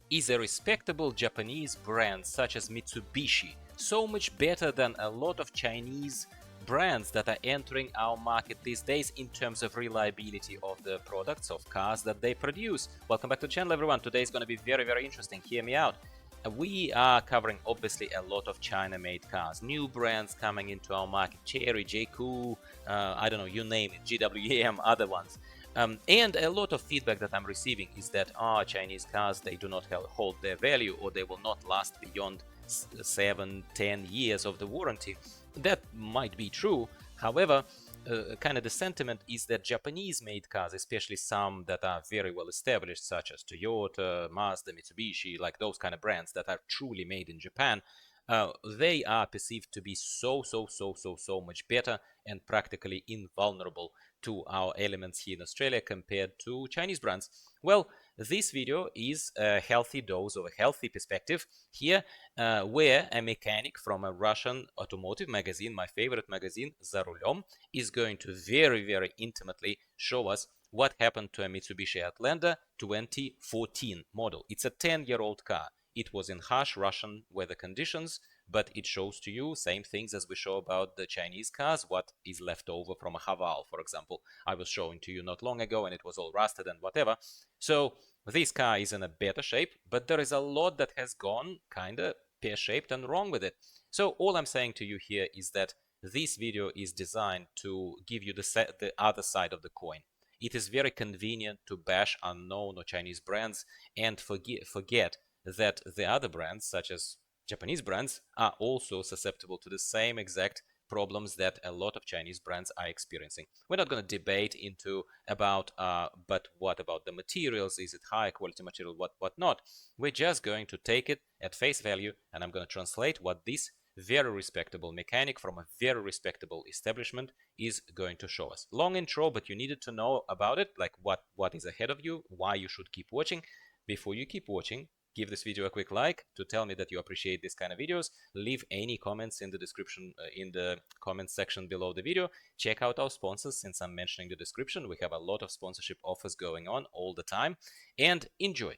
Is a respectable Japanese brand such as Mitsubishi so much better than a lot of Chinese brands that are entering our market these days in terms of reliability of the products of cars that they produce? Welcome back to the channel, everyone. Today is going to be very interesting. Hear me out. We are covering obviously a lot of China-made cars, new brands coming into our market, Chery, JQ, I don't know, you name it, GWM, other ones. And a lot of feedback that I'm receiving is that Chinese cars, they do not hold their value, or they will not last beyond 7-10 years of the warranty. That might be true. However, kind of the sentiment is that Japanese-made cars, especially some that are very well established, such as Toyota, Mazda, Mitsubishi, like those kind of brands that are truly made in Japan, they are perceived to be so much better and practically invulnerable to our elements here in Australia compared to Chinese brands. Well, this video is a healthy dose of a healthy perspective here, where a mechanic from a Russian automotive magazine, my favorite magazine, За Рулем, is going to very intimately show us what happened to a Mitsubishi Outlander 2014 model. It's a 10-year-old car. It was in harsh Russian weather conditions, but it shows to you same things as we show about the Chinese cars, what is left over from a Haval, for example. I was showing to you not long ago and it was all rusted and whatever. So this car is in a better shape, but there is a lot that has gone kind of pear-shaped and wrong with it. So all I'm saying to you here is that this video is designed to give you the other side of the coin. It is very convenient to bash unknown or Chinese brands and forget that the other brands, such as Japanese brands, are also susceptible to the same exact problems that a lot of Chinese brands are experiencing. We're not going to debate into about but what about the materials, is it high quality material, what not. We're just going to take it at face value, and I'm going to translate what this very respectable mechanic from a very respectable establishment is going to show us. Long intro, but you needed to know about it, like what is ahead of you, why you should keep watching. Before you keep watching, give this video a quick like to tell me that you appreciate this kind of videos. Leave any comments in the description, in the comment section below the video. Check out our sponsors, since I'm mentioning the description. We have a lot of sponsorship offers going on all the time. And enjoy.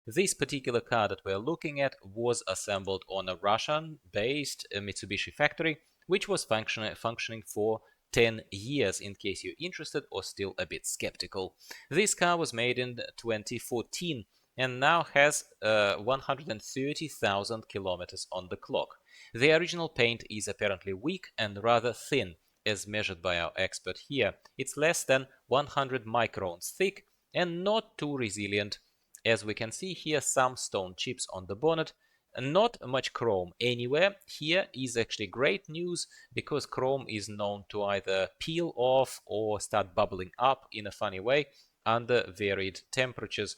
This particular car that we're looking at was assembled on a Russian-based Mitsubishi factory, which was functioning for 10 years, in case you're interested or still a bit skeptical. This car was made in 2014 and now has 130,000 kilometers on the clock. The original paint is apparently weak and rather thin, as measured by our expert here. It's less than 100 microns thick and not too resilient. As we can see here, some stone chips on the bonnet. Not much chrome anywhere. Here is actually great news, because chrome is known to either peel off or start bubbling up in a funny way under varied temperatures.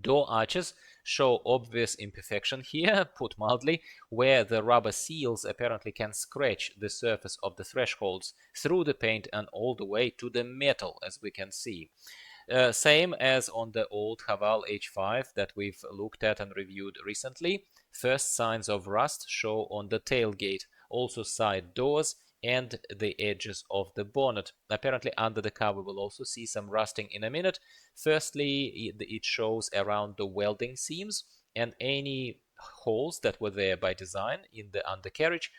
Door arches show obvious imperfection here, put mildly, where the rubber seals apparently can scratch the surface of the thresholds through the paint and all the way to the metal, as we can see. Same as on the old Haval H5 that we've looked at and reviewed recently. First signs of rust show on the tailgate, also side doors and the edges of the bonnet. Apparently under the car we will also see some rusting in a minute. Firstly, it shows around the welding seams and any holes that were there by design in the undercarriage.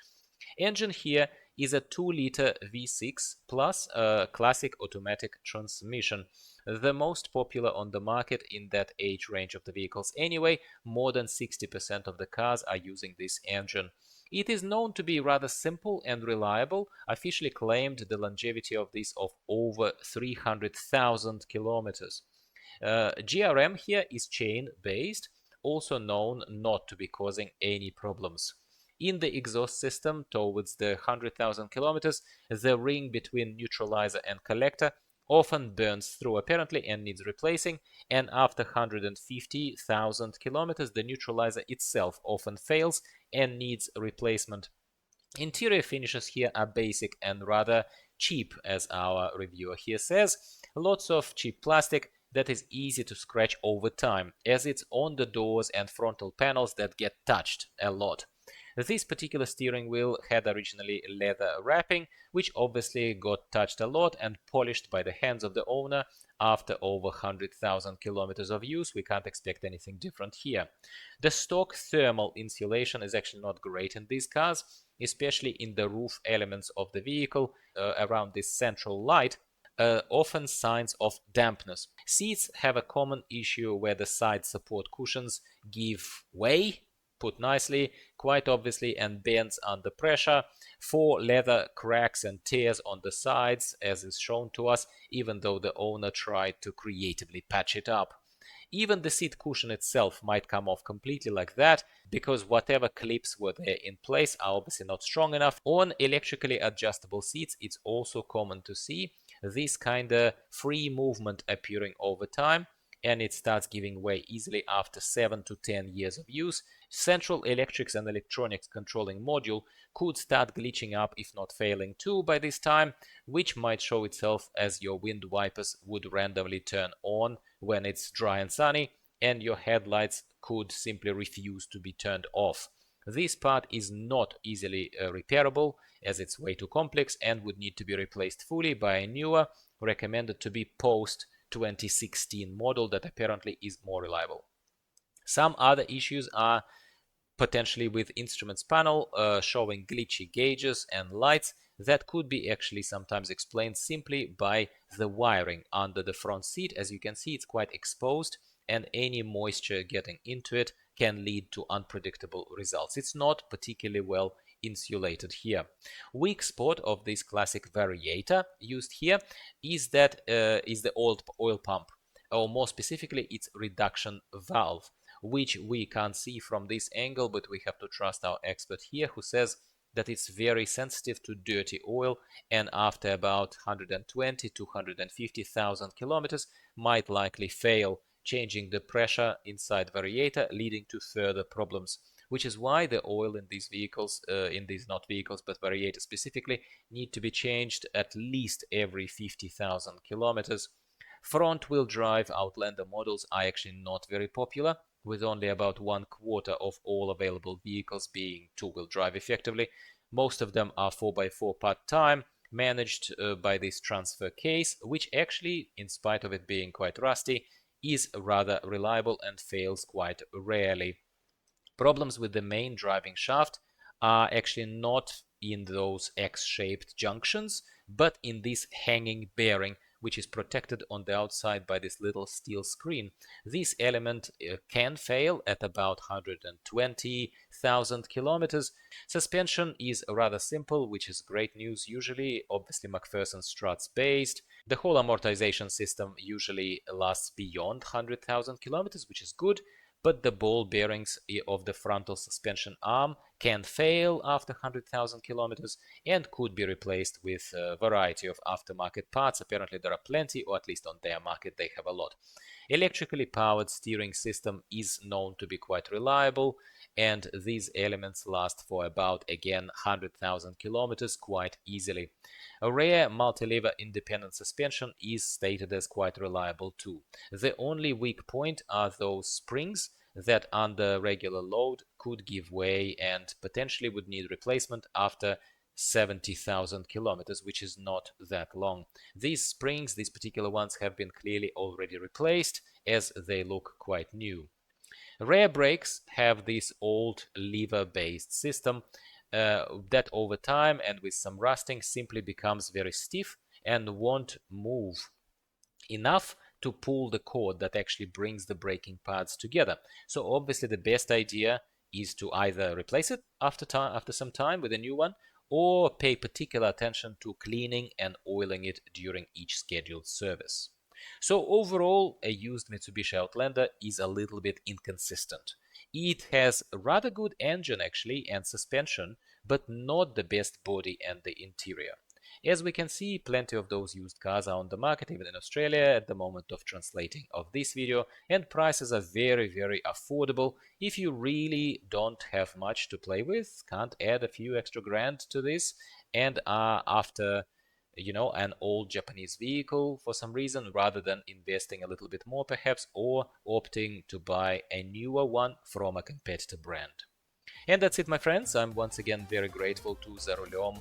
Engine here is a 2-liter V6 plus a classic automatic transmission. The most popular on the market in that age range of the vehicles anyway. More than 60% of the cars are using this engine. It is known to be rather simple and reliable, officially claimed the longevity of this of over 300,000 kilometers. GRM here is chain-based, also known not to be causing any problems. In the exhaust system, towards the 100,000 kilometers, the ring between neutralizer and collector often burns through apparently and needs replacing, and after 150,000 kilometers the neutralizer itself often fails and needs replacement. Interior finishes here are basic and rather cheap, as our reviewer here says. Lots of cheap plastic that is easy to scratch over time, as it's on the doors and frontal panels that get touched a lot. This particular steering wheel had originally leather wrapping, which obviously got touched a lot and polished by the hands of the owner after over 100,000 kilometers of use. We can't expect anything different here. The stock thermal insulation is actually not great in these cars, especially in the roof elements of the vehicle around this central light. Often signs of dampness. Seats have a common issue where the side support cushions give way, put nicely, quite obviously, and bends under pressure. 4 leather cracks and tears on the sides, as is shown to us, even though the owner tried to creatively patch it up. Even the seat cushion itself might come off completely like that, because whatever clips were there in place are obviously not strong enough. On electrically adjustable seats, it's also common to see this kind of free movement appearing over time, and it starts giving way easily after 7 to 10 years of use. Central electrics and electronics controlling module could start glitching up, if not failing too, by this time, which might show itself as your wind wipers would randomly turn on when it's dry and sunny, and your headlights could simply refuse to be turned off. This part is not easily repairable, as it's way too complex and would need to be replaced fully by a newer, recommended to be post 2016 model that apparently is more reliable. Some other issues are potentially with instruments panel showing glitchy gauges and lights that could be actually sometimes explained simply by the wiring under the front seat. As you can see, it's quite exposed, and any moisture getting into it can lead to unpredictable results. It's not particularly well insulated here. Weak spot of this classic Variator used here is that is the oil pump, or more specifically its reduction valve, which we can't see from this angle, but we have to trust our expert here, who says that it's very sensitive to dirty oil, and after about 120 to 150,000 kilometers might likely fail, changing the pressure inside Variator, leading to further problems, which is why the oil in these vehicles, not vehicles, but Variator specifically, need to be changed at least every 50,000 kilometers. Front-wheel drive Outlander models are actually not very popular, with only about 1/4 of all available vehicles being two-wheel drive effectively. Most of them are 4x4 part-time, managed by this transfer case, which actually, in spite of it being quite rusty, is rather reliable and fails quite rarely. Problems with the main driving shaft are actually not in those X-shaped junctions, but in this hanging bearing, which is protected on the outside by this little steel screen. This element can fail at about 120,000 kilometers. Suspension is rather simple, which is great news usually, obviously McPherson struts based. The whole amortization system usually lasts beyond 100,000 kilometers, which is good, but the ball bearings of the frontal suspension arm can fail after 100,000 kilometers and could be replaced with a variety of aftermarket parts. Apparently there are plenty, or at least on their market they have a lot. Electrically powered steering system is known to be quite reliable, and these elements last for about, again, 100,000 kilometers quite easily. A rear multi-lever independent suspension is stated as quite reliable too. The only weak point are those springs that under regular load could give way and potentially would need replacement after 70,000 kilometers, which is not that long. These springs, these particular ones, have been clearly already replaced, as they look quite new. Rear brakes have this old lever-based system that over time and with some rusting simply becomes very stiff and won't move enough to pull the cord that actually brings the braking pads together. So obviously the best idea is to either replace it after some time with a new one, or pay particular attention to cleaning and oiling it during each scheduled service. So overall, a used Mitsubishi Outlander is a little bit inconsistent. It has a rather good engine actually and suspension, but not the best body and the interior. As we can see, plenty of those used cars are on the market, even in Australia, at the moment of translating of this video, and prices are very, very affordable. If you really don't have much to play with, can't add a few extra grand to this, and are after, an old Japanese vehicle for some reason, rather than investing a little bit more perhaps, or opting to buy a newer one from a competitor brand. And that's it, my friends. I'm once again very grateful to За Рулем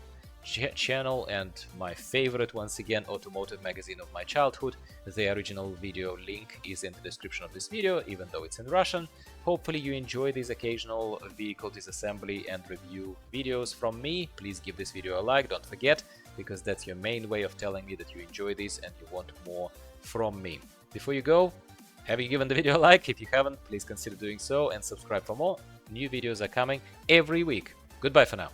channel and my favorite, once again, automotive magazine of my childhood. The original video link is in the description of this video, even though it's in Russian. Hopefully you enjoy these occasional vehicle disassembly and review videos from me. Please give this video a like, don't forget, because that's your main way of telling me that you enjoy this and you want more from me. Before you go, have you given the video a like? If you haven't, please consider doing so and subscribe for more. New videos are coming every week. Goodbye for now.